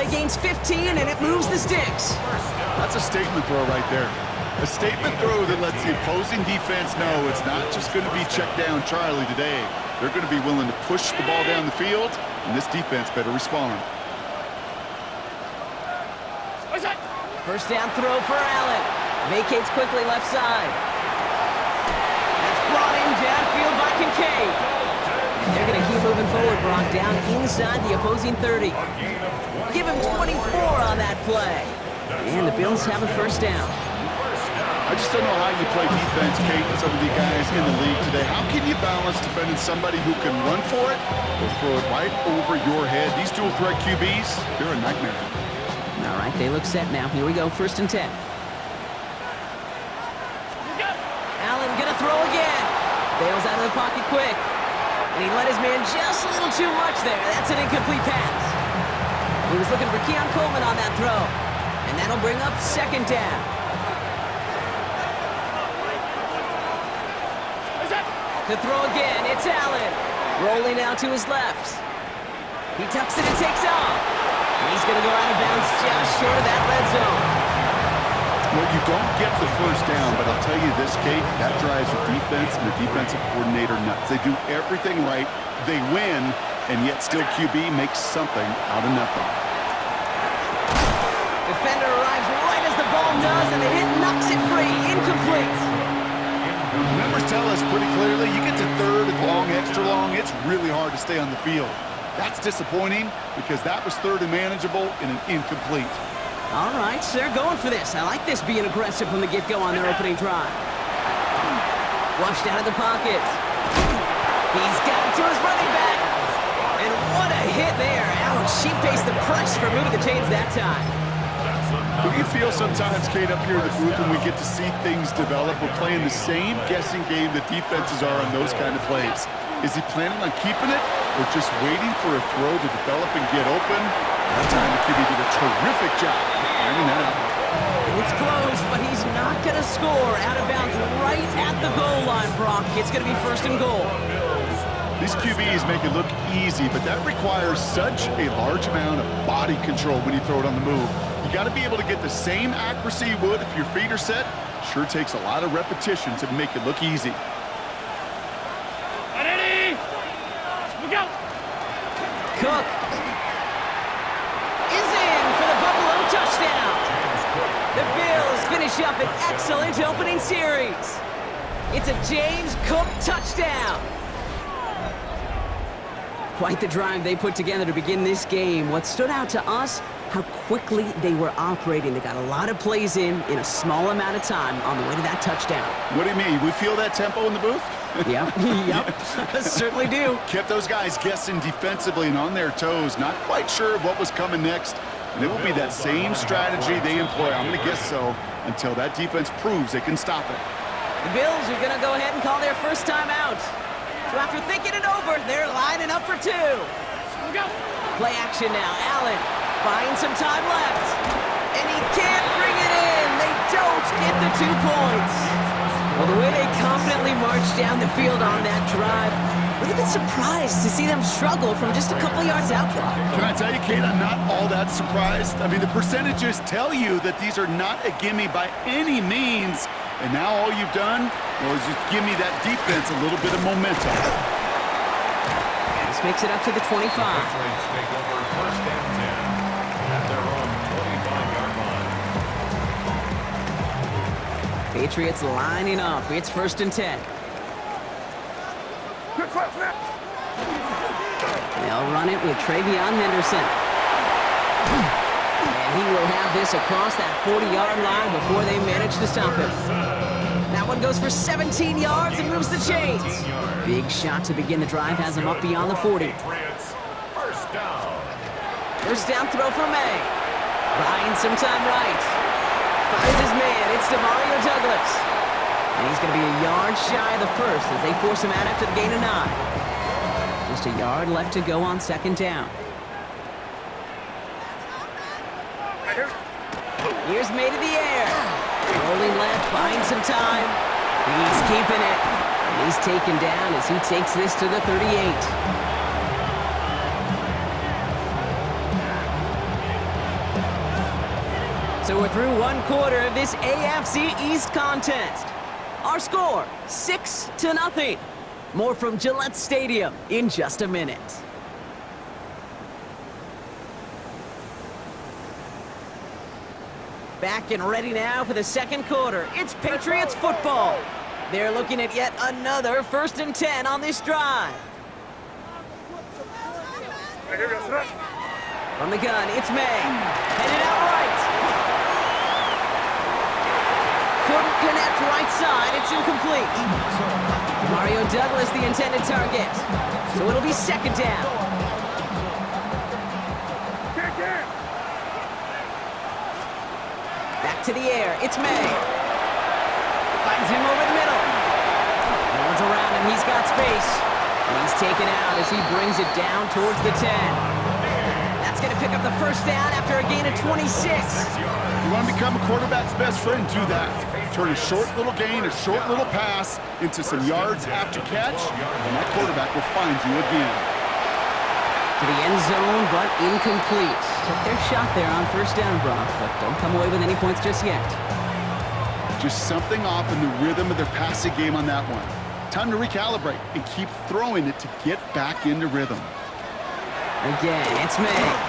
play gains 15, and it moves the sticks. That's a statement throw right there. A statement throw that lets the opposing defense know it's not just going to be check down Charlie today. They're going to be willing to push the ball down the field, and this defense better respond. First down throw for Allen. Vacates quickly left side. That's brought in downfield by Kincaid. And they're going to keep moving forward, Brock, down inside the opposing 30. Give him 24 on that play. And the Bills have a first down. I just don't know how you play defense, Kate, with some of the guys in the league today. How can you balance defending somebody who can run for it or throw it right over your head? These dual threat QBs, they're a nightmare. All right, they look set now. Here we go, 1st and 10. Allen gonna throw again. Bails out of the pocket quick. And he let his man just a little too much there. That's an incomplete pass. He was looking for Keon Coleman on that throw. And that'll bring up 2nd down. To throw again, it's Allen. Rolling out to his left. He tucks it and takes off. He's going to go out of bounds just short of that red zone. Well, you don't get the first down, but I'll tell you this, Kate, that drives the defense and the defensive coordinator nuts. They do everything right, they win, and yet still QB makes something out of nothing. Defender arrives right as the ball does, and the hit knocks it free. Incomplete. Numbers tell us pretty clearly, you get to 3rd and long, extra long, it's really hard to stay on the field. That's disappointing because that was 3rd and manageable in an incomplete. All right, so they're going for this. I like this being aggressive from the get-go on their opening drive. Flushed out of the pocket. He's got it to his running back. And what a hit there. Ouch, she faced the press for moving the chains that time. Do you feel sometimes, Kate, up here in the booth when we get to see things develop, we're playing the same guessing game that defenses are on those kind of plays? Is he planning on keeping it or just waiting for a throw to develop and get open? That time the QB did a terrific job of finding that out. And it's close, but he's not going to score out of bounds right at the goal line, Brock. It's going to be 1st and goal. These QBs make it look easy, but that requires such a large amount of body control when you throw it on the move. You got to be able to get the same accuracy you would if your feet are set. Sure takes a lot of repetition to make it look easy. Cook is in for the Buffalo touchdown. The Bills finish up an excellent opening series. It's a James Cook touchdown. Quite the drive they put together to begin this game. What stood out to us, how quickly they were operating. They got a lot of plays in a small amount of time on the way to that touchdown. What do you mean? We feel that tempo in the booth? Yep, certainly do. Kept those guys guessing defensively and on their toes, not quite sure of what was coming next. And it will be that same strategy they employ, I'm going to guess so, until that defense proves they can stop it. The Bills are going to go ahead and call their first time out. So after thinking it over, they're lining up for 2. Play action now. Allen buying some time left. And he can't bring it in. They don't get the 2 points. Well, the way they confidently marched down the field on that drive, a little bit surprised to see them struggle from just a couple yards out, Brock. Can I tell you, Kate, I'm not all that surprised. I mean, the percentages tell you that these are not a gimme by any means. And now all you've done was just give me that defense a little bit of momentum. This makes it up to the 25. Patriots lining up. It's 1st and 10. They'll run it with Travion Henderson. And he will have this across that 40-yard line before they manage to stop him. That one goes for 17 yards and moves the chains. Big shot to begin the drive has him up beyond the 40. First down throw for May. Buying some time right. Finds his man. It's Demario Douglas. And he's going to be a yard shy of the first as they force him out after the gain of 9. Just a yard left to go on 2nd down. Here's May to the air. Rolling left, buying some time. He's keeping it. And he's taken down as he takes this to the 38. So we're through one quarter of this AFC East contest. Our score, 6-0. More from Gillette Stadium in just a minute. Back and ready now for the second quarter. It's Patriots football. They're looking at yet another 1st and 10 on this drive. From the gun, it's May. Headed out right. Couldn't connect right side. It's incomplete. Mario Douglas, the intended target. So it'll be 2nd down. Back to the air. It's May. Finds him over the middle. No one's around him. He's got space. And he's taken out as he brings it down towards the 10. That's going to pick up the 1st down after a gain of 26. You want to become a quarterback's best friend, do that. Turn a short little gain, a short little pass into some yards after catch, and that quarterback will find you again. To the end zone, but incomplete. Took their shot there on 1st down, Brock, but don't come away with any points just yet. Just something off in the rhythm of their passing game on that one. Time to recalibrate and keep throwing it to get back into rhythm. Again, it's May.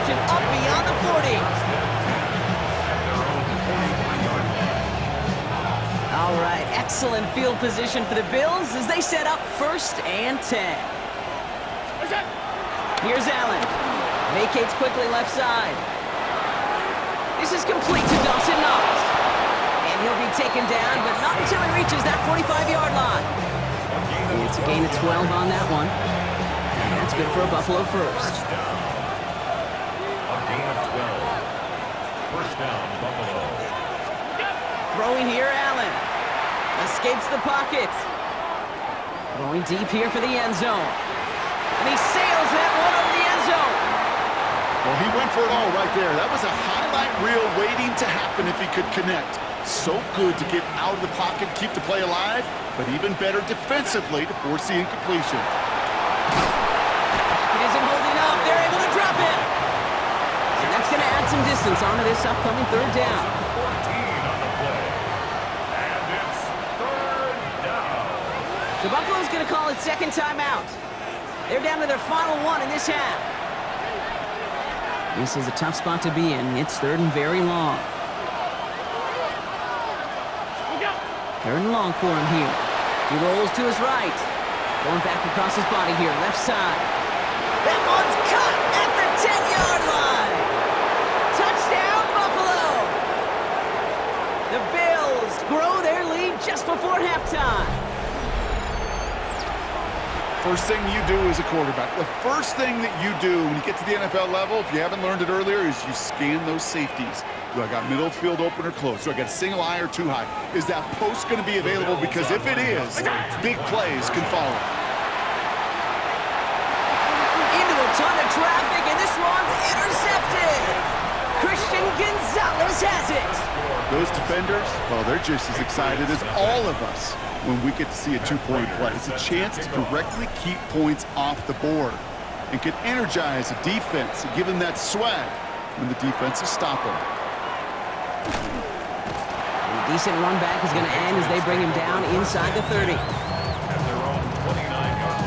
Up beyond the 40. All right, excellent field position for the Bills as they set up 1st and 10. Here's Allen. Vacates quickly left side. This is complete to Dawson Knox. And he'll be taken down, but not until he reaches that 45-yard line. And it's a gain of 12 on that one. And that's good for a Buffalo 1st. Throwing here, Allen. Escapes the pocket. Going deep here for the end zone. And he sails that one over the end zone. Well, he went for it all right there. That was a highlight reel waiting to happen if he could connect. So good to get out of the pocket, keep the play alive, but even better defensively to force the incompletion. It isn't holding up. They're able to drop it. And that's going to add some distance onto this upcoming 3rd down. So Buffalo's going to call it 2nd timeout. They're down to their final one in this half. This is a tough spot to be in. It's 3rd and very long. 3rd and long for him here. He rolls to his right. Going back across his body here, left side. That one's cut at the 10-yard line. Touchdown, Buffalo. The Bills grow their lead just before halftime. First thing you do as a quarterback, the first thing that you do when you get to the NFL level, if you haven't learned it earlier, is you scan those safeties. Do I got middle field open or close? Do I got a single high or 2 high? Is that post going to be available? Because if it is, big plays can follow. Into a ton of traffic, and this one's intercepted. Christian Gonzalez has it. Those defenders, well, they're just as excited as all of us when we get to see a 2-point play. It's a chance to directly keep points off the board and can energize a defense and give them that swag when the defense is stopping. A decent run back is going to end as they bring him down inside the 30. At their own 29-yard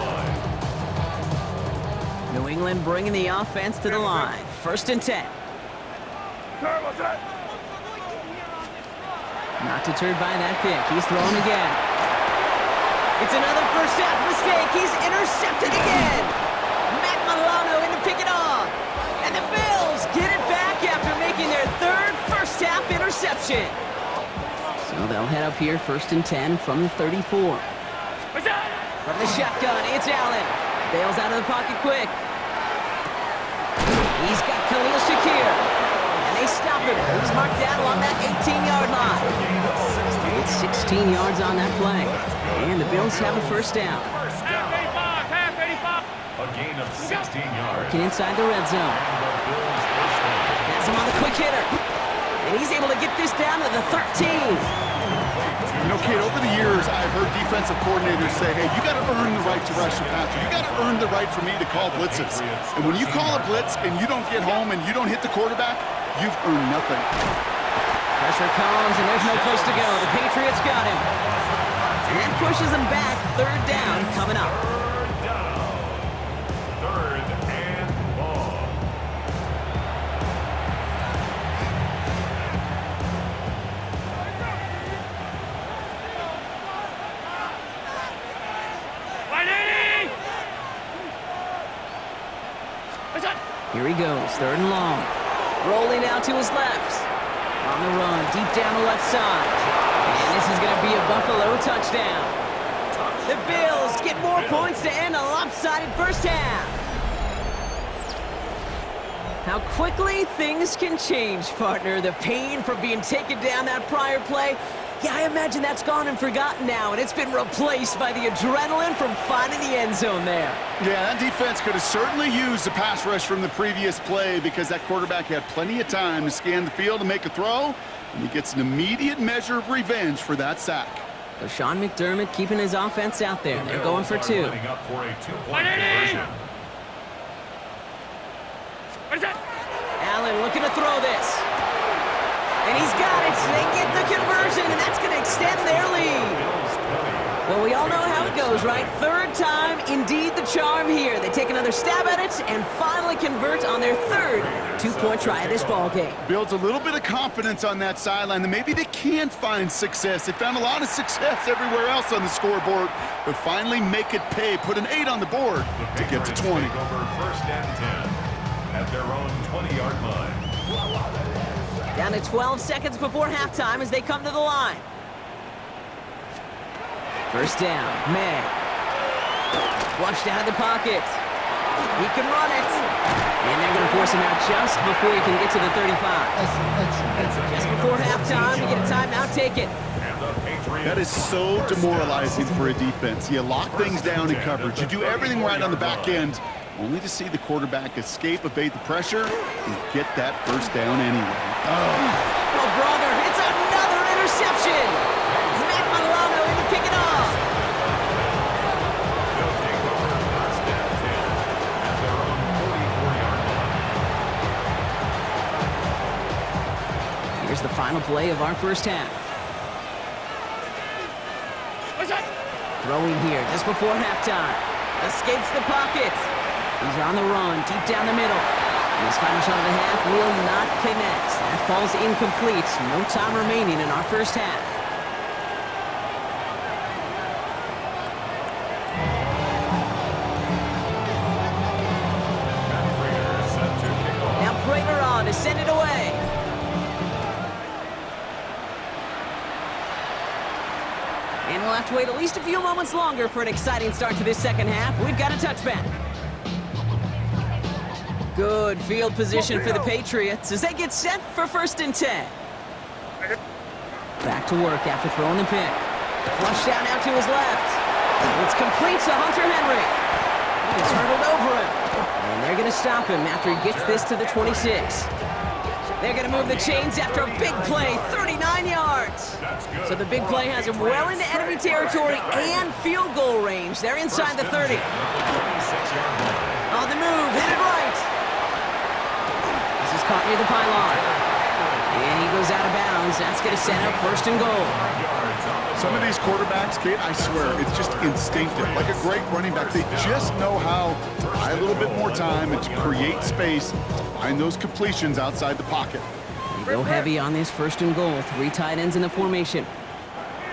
line. New England bringing the offense to the line. 1st and 10. Not deterred by that pick. He's throwing again. It's another 1st half mistake. He's intercepted again. Matt Milano in to pick it off. And the Bills get it back after making their 3rd 1st half interception. So they'll head up here 1st and 10 from the 34. From the shotgun, it's Allen. Bails out of the pocket quick. He's got Khalil Shakir. And they stop him. He's marked down along that 18-yard line. It's 16 yards on that play. And the Bills have a 1st down. A gain of 16 yards. Working inside the red zone. Has him on the quick hitter. And he's able to get this down to the 13. You know, Kate, over the years, I've heard defensive coordinators say, hey, you got to earn the right to rush your passer. You got to earn the right for me to call blitzes. And when you call a blitz and you don't get home and you don't hit the quarterback, you've earned nothing. Pressure comes, and there's no place to go. The Patriots got him. And that pushes him back. Third down coming up. Third and long. Here he goes, third and long. Rolling out to his left. On the run, deep down the left side. And this is going to be a Buffalo touchdown. The Bills get more points to end a lopsided first half. How quickly things can change, partner. The pain from being taken down that prior play. Yeah, I imagine that's gone and forgotten now, and it's been replaced by the adrenaline from finding the end zone there. Yeah, that defense could have certainly used the pass rush from the previous play because that quarterback had plenty of time to scan the field and make a throw, and he gets an immediate measure of revenge for that sack. So Sean McDermott keeping his offense out there. They're going for two. Lining up for a two-point conversion. Allen looking to throw this. And he's got it. They get the conversion, and that's going to extend their lead. Well, we all know how it goes, right? Third time, indeed the charm here. They take another stab at it and finally convert on their third two-point try of this ball game. Builds a little bit of confidence on that sideline that maybe they can find success. They found a lot of success everywhere else on the scoreboard, but finally make it pay. Put an 8 on the board to get to 20. Take over first and 10 at their own 20-yard line. Down to 12 seconds before halftime as they come to the line. First down, May. Flushed out of the pocket. He can run it. And they're going to force him out just before he can get to the 35. Just before halftime, you get a timeout, take it. That is so demoralizing for a defense. You lock things down in coverage. You do everything right on the back end, only to see the quarterback escape, evade the pressure, and get that first down anyway. Oh, brother, it's another interception. Matt Milano in to pick it off. They'll take over first and 10 at their own 44-yard line. Here's the final play of our first half. Throwing here just before halftime. Escapes the pocket. He's on the run, deep down the middle. And his final shot of the half will not connect. That falls incomplete. No time remaining in our first half. Now Prater on to send it away. And we'll have to wait at least a few moments longer for an exciting start to this second half. We've got a touchback. Good field position for the Patriots as they get set for first and 10. Back to work after throwing the pick. Flushed out now to his left. It's complete to Hunter Henry. He's hurdled over him. And they're going to stop him after he gets this to the 26. They're going to move the chains after a big play, 39 yards. So the big play has him well into enemy territory and field goal range. They're inside the 30. On the move, hit it right. This is caught near the pylon. And he goes out of bounds. That's going to set up first and goal. Some of these quarterbacks, Kate, I swear, it's just instinctive. Like a great running back, they just know how to buy a little bit more time and to create space to find those completions outside the pocket. They go heavy on this first and goal. 3 tight ends in the formation.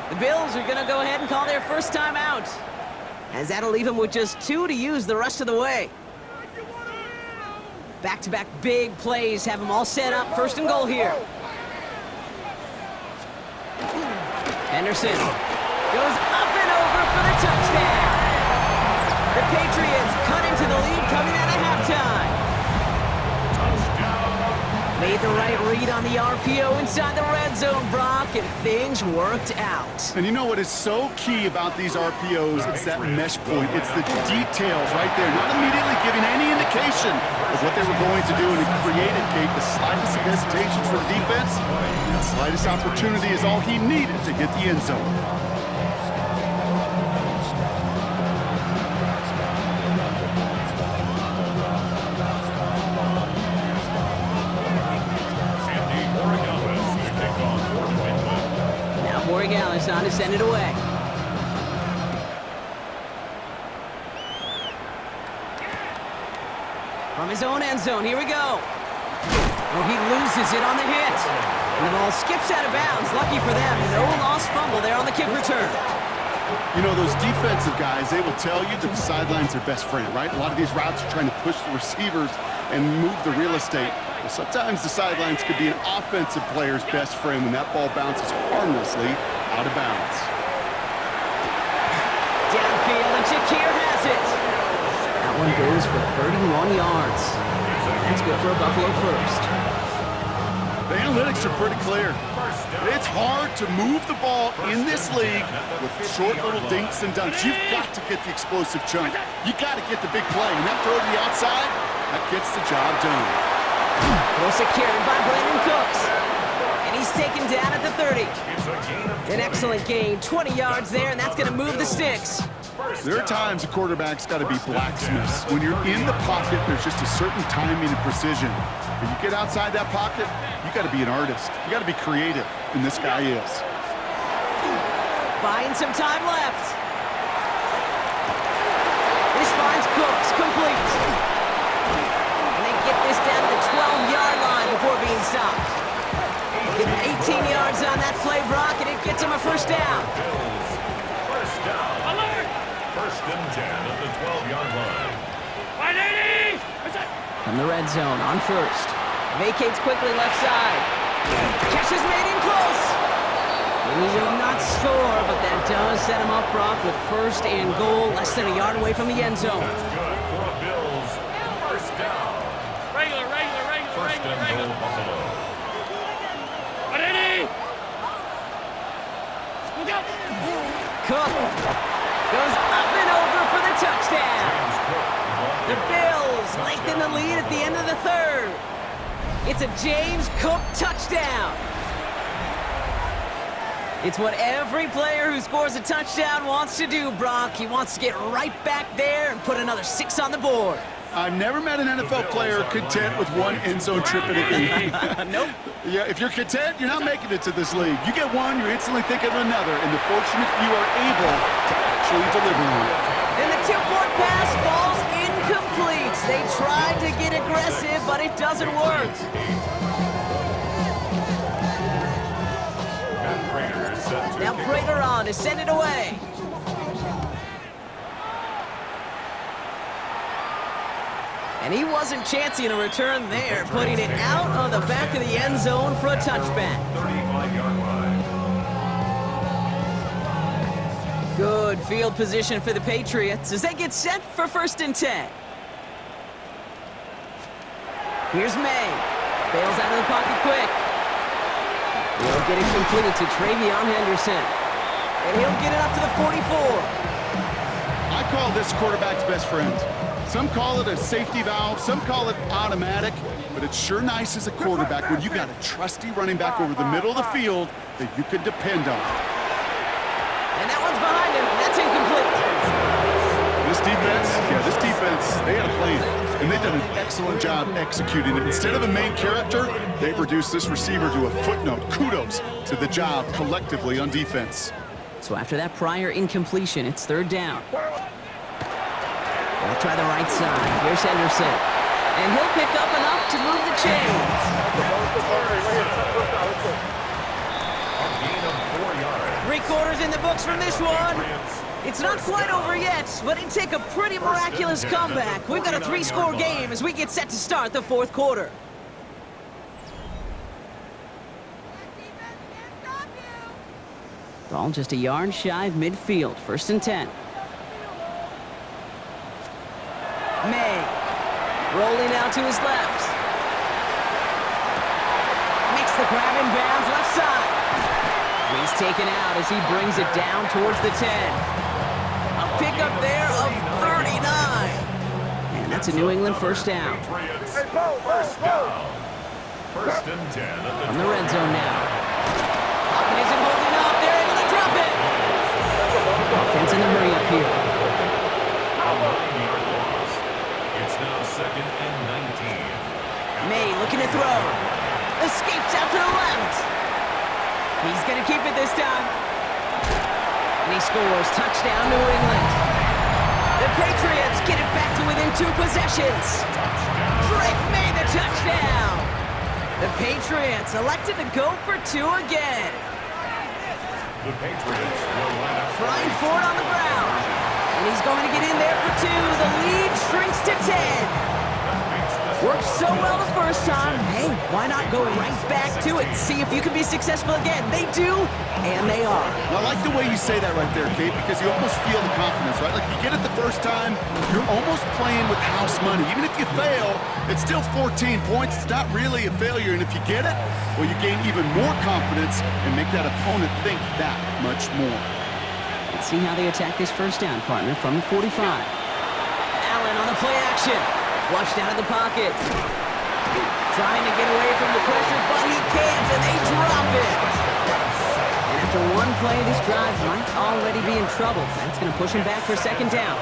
The Bills are going to go ahead and call their first time out, as that'll leave them with just 2 to use the rest of the way. Back-to-back big plays have them all set up. First and goal here. Henderson goes up and over for the touchdown. The Patriots cut into the lead coming out of halftime. Made made the right read on the RPO inside the red zone, Brock, and things worked out. And you know what is so key about these RPOs? It's that mesh point. It's the details right there. Not immediately giving any indication of what they were going to do, and it created, Kate, the slightest of hesitations for the defense. And the slightest opportunity is all he needed to hit the end zone. Borregales on to send it away. From his own end zone, here we go. Oh, he loses it on the hit. And the ball skips out of bounds. Lucky for them, no lost fumble there on the kick return. You know, those defensive guys, they will tell you that the sideline's their best friend, right? A lot of these routes are trying to push the receivers and move the real estate. Well, sometimes the sidelines could be an offensive player's best friend when that ball bounces harmlessly out of bounds. Downfield, and Shakir has it. That one goes for 31 yards. That's good for a Buffalo first. The analytics are pretty clear. It's hard to move the ball in this league with short little dinks and dunks. You've got to get the explosive chunk. You got to get the big play. And that throw to the outside, that gets the job done. Well secured by Brandon Cooks. And he's taken down at the 30. An excellent gain, 20 yards there, and that's going to move the sticks. There are times a quarterback's got to be blacksmiths. When you're in the pocket, there's just a certain timing and precision. When you get outside that pocket, you got to be an artist. You got to be creative, and this guy is. Buying some time left. This finds Cooks complete. And they get this down to the 12-yard line before being stopped. Give him 18 yards on that play, Brock, and it gets him a first down. First down. Alert! First and 10 at the 12-yard line. 180! From the red zone on first. Vacates quickly left side. Catch is made in close. And he will not score, but that does set him up, Brock, with first and goal, less than a yard away from the end zone. That's good for a Bills. First down. Regular. First and goal, Buffalo. 180! Look out! Cook goes up and over for the touchdown. The Bills lengthen the lead at the end of the third. It's a James Cook touchdown. It's what every player who scores a touchdown wants to do, Brock. He wants to get right back there and put another 6 on the board. I've never met an NFL player content with one end zone trip in a game. Nope. Yeah, if you're content, you're not making it to this league. You get one, you're instantly thinking of another, and the fortunate few are able to actually deliver one. And the two-point pass falls incomplete. They tried to get aggressive, but it doesn't work. Now Prater on to send it away. And he wasn't chancing a return there, putting it out on the back of the end zone for a touchback. 35-yard line. Good field position for the Patriots as they get set for first and 10. Here's May. Bails out of the pocket quick. He'll get it completed to Travion Henderson. And he'll get it up to the 44. I call this quarterback's best friend. Some call it a safety valve, some call it automatic, but it's sure nice as a quarterback when you got a trusty running back over the middle of the field that you can depend on. And that one's behind him. That's incomplete. This defense, they had a plan, and they've done an excellent job executing it. Instead of a main character, they've reduced this receiver to a footnote. Kudos to the job collectively on defense. So after that prior incompletion, it's third down. They'll try the right side. Here's Henderson. And he'll pick up enough to move the chains. A gain of 4 yards. 3 quarters in the books from this one. It's not quite over yet, but it'd take a pretty miraculous comeback. We've got a 3-score game as we get set to start the fourth quarter. Ball just a yard shy of midfield. First and 10. May rolling out to his left. grabbing bounds left side. He's taken out as he brings it down towards the 10. A pickup there of 39. And that's a New England first down. First down. First and 10 From the red zone now. Pocket isn't holding up. They're able to drop it. Offense in a hurry up here. It's now second and 19. May looking to throw. Escapes out to the left. He's going to keep it this time. And he scores. Touchdown, New England. The Patriots get it back to within 2 possessions. Drake made the touchdown. The Patriots elected to go for 2 again. The Patriots will line up. Flying forward on the ground. And he's going to get in there for 2. The lead shrinks to 10. Worked so well the first time. Hey, why not go right back to it? See if you can be successful again. They do, and they are. I like the way you say that right there, Kate, because you almost feel the confidence, right? Like, if you get it the first time, you're almost playing with house money. Even if you fail, it's still 14 points. It's not really a failure, and if you get it, well, you gain even more confidence and make that opponent think that much more. Let's see how they attack this first down, partner, from the 45. Allen on the play action. Flushed out of the pocket. Trying to get away from the pressure, but he can't, and they drop it. And after one play, this drive might already be in trouble. That's going to push him back for second down.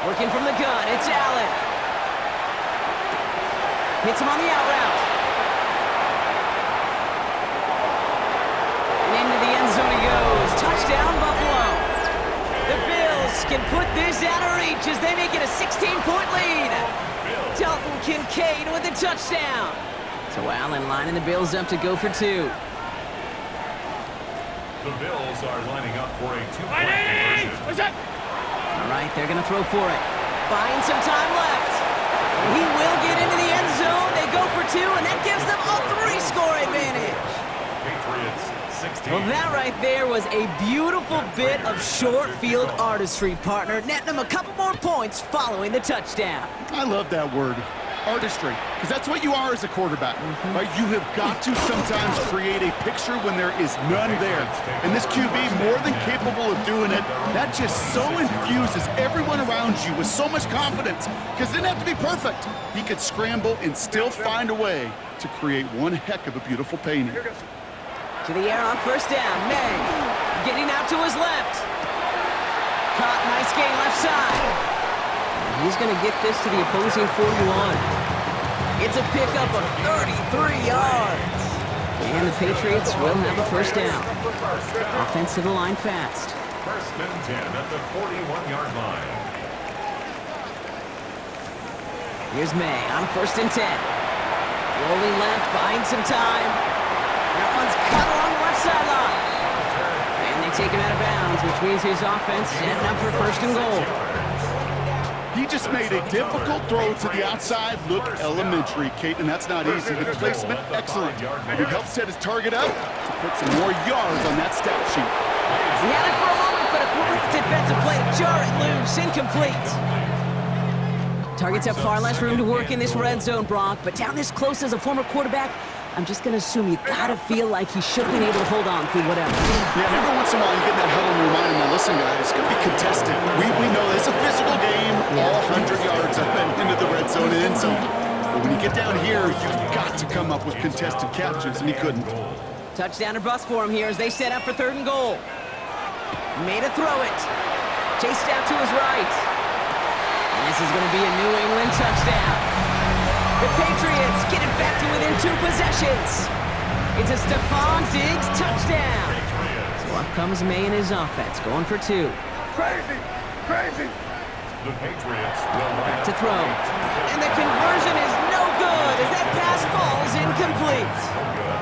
Working from the gun, it's Allen. Hits him on the out route. And into the end zone he goes. Touchdown, Buffalo. The Bills can put this out of reach as they make it a 16-point lead. Dalton Kincaid with a touchdown. So Allen lining the Bills up to go for 2. The Bills are lining up for a 2-point conversion. All right, they're going to throw for it. Buying some time left. And he will get into the end zone. They go for 2, and that gives them a 3-score advantage. Patriots 16. Well, that right there was a beautiful bit of short field artistry, partner. Netting them a couple more points following the touchdown. I love that word, artistry, because that's what you are as a quarterback, right? You have got to sometimes create a picture when there is none there. And this QB, more than capable of doing it, that just so infuses everyone around you with so much confidence, because it didn't have to be perfect. He could scramble and still find a way to create one heck of a beautiful painting. To the air on first down. May getting out to his left. Caught, nice gain left side. And he's going to get this to the opposing 41. It's a pickup of 33 yards. And the Patriots will have a first down. Offense to the line fast. First and 10 at the 41-yard line. Here's May on first and 10. Rolling left, buying some time. That one's cut along the left sideline. And they take him out of bounds, which means his offense setting up for first and goal. He just made a difficult throw to the outside look elementary, Kate, and that's not easy. The placement, excellent. It helped set his target up to put some more yards on that stat sheet. He had it for a moment, but a great defensive play to jar it loose, incomplete. Targets have far less room to work in this red zone, Brock, but down this close as a former quarterback, I'm just going to assume you got to feel like he should have been able to hold on through whatever. Yeah, every once in a while you get that huddle and remind him, now listen, guys, it's going to be contested. We know it's a physical game, all 100 yards up and into the red zone and end zone. But when you get down here, you've got to come up with contested catches, and he couldn't. Touchdown or bust for him here as they set up for third and goal. Made a throw it. Chased out to his right. And this is going to be a New England touchdown. The Patriots get it back to within 2 possessions. It's a Stephon Diggs touchdown. So up comes May and his offense, going for 2. Crazy. The Patriots will Back to throw. And the conversion is no good as that pass falls incomplete.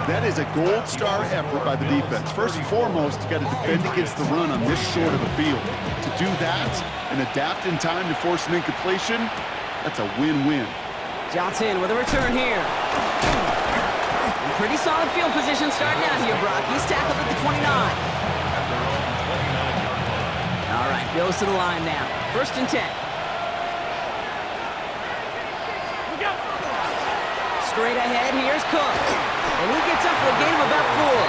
That is a gold star effort by the defense. First and foremost, you got to defend against the run on this short of a field. To do that and adapt in time to force an incompletion, that's a win-win. Johnson with a return here. And pretty solid field position starting out here, Brock. He's tackled at the 29. All right, goes to the line now. First and 10. Straight ahead, here's Cook. And he gets up for a gain of about 4.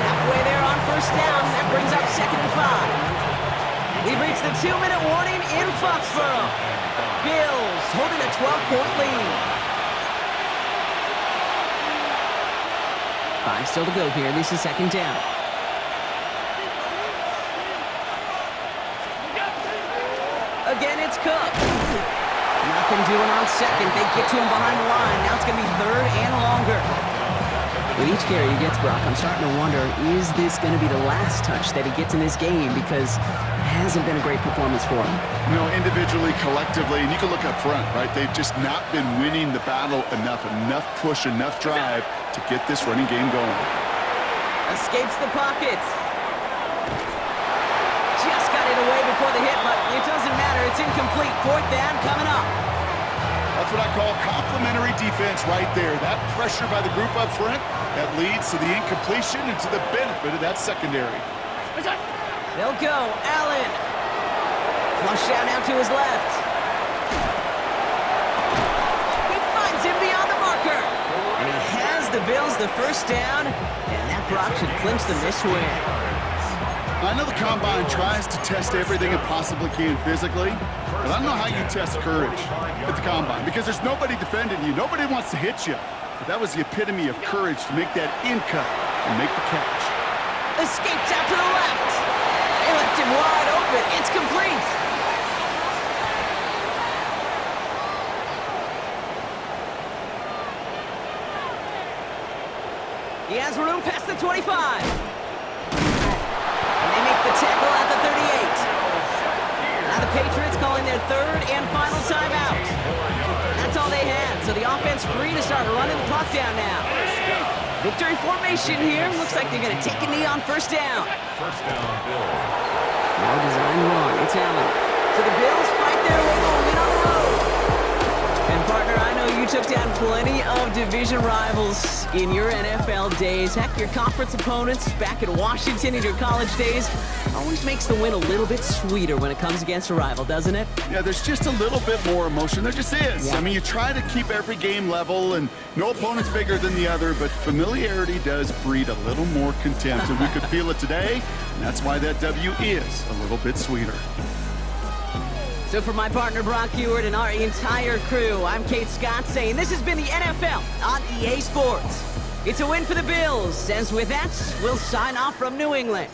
Halfway there on first down. That brings up 2nd and 5. We've reached the 2-minute warning in Foxborough. Bills holding a 12-point lead. 5 still to go here. This is 2nd down. Again, it's Cook. Nothing doing on 2nd. They get to him behind the line. Now it's going to be 3rd and longer. With each carry he gets, Brock, I'm starting to wonder, is this going to be the last touch that he gets in this game? Because it hasn't been a great performance for him. You know, individually, collectively, and you can look up front, right? They've just not been winning the battle enough push, enough drive to get this running game going. Escapes the pocket. Just got it away before the hit, but it doesn't matter. It's incomplete. 4th down coming up. That's what I call complimentary defense right there. That pressure by the group up front, that leads to the incompletion and to the benefit of that secondary. They'll go. Allen. Flush out now to his left. He finds him beyond the marker. And he has the Bills the first down, and that Brock should clinch them this win. I know the Combine tries to test everything it possibly can physically, but I don't know how you test courage at the Combine because there's nobody defending you. Nobody wants to hit you. But that was the epitome of courage to make that in cut and make the catch. Escapes out to the left. They left him wide open. It's complete. He has room past the 25. They make the tackle at the 38. Now the Patriots calling their 3rd and final timeout. That's all they had, so the offense free to start running the clock down now. Victory formation here. Looks like they're going to take a knee on first down. First down, Bills. No design wrong. It's Allen. So the Bills fight their way to a win on the road. And partner, I know you took down plenty of division rivals in your NFL days. Heck, your conference opponents back in Washington in your college days always makes the win a little bit sweeter when it comes against a rival, doesn't it? Yeah, there's just a little bit more emotion. There just is. Yeah. I mean, you try to keep every game level, and no opponent's bigger than the other, but familiarity does breed a little more contempt, and we could feel it today, and that's why that W is a little bit sweeter. So for my partner Brock Heward and our entire crew, I'm Kate Scott saying this has been the NFL on EA Sports. It's a win for the Bills, and with that, we'll sign off from New England.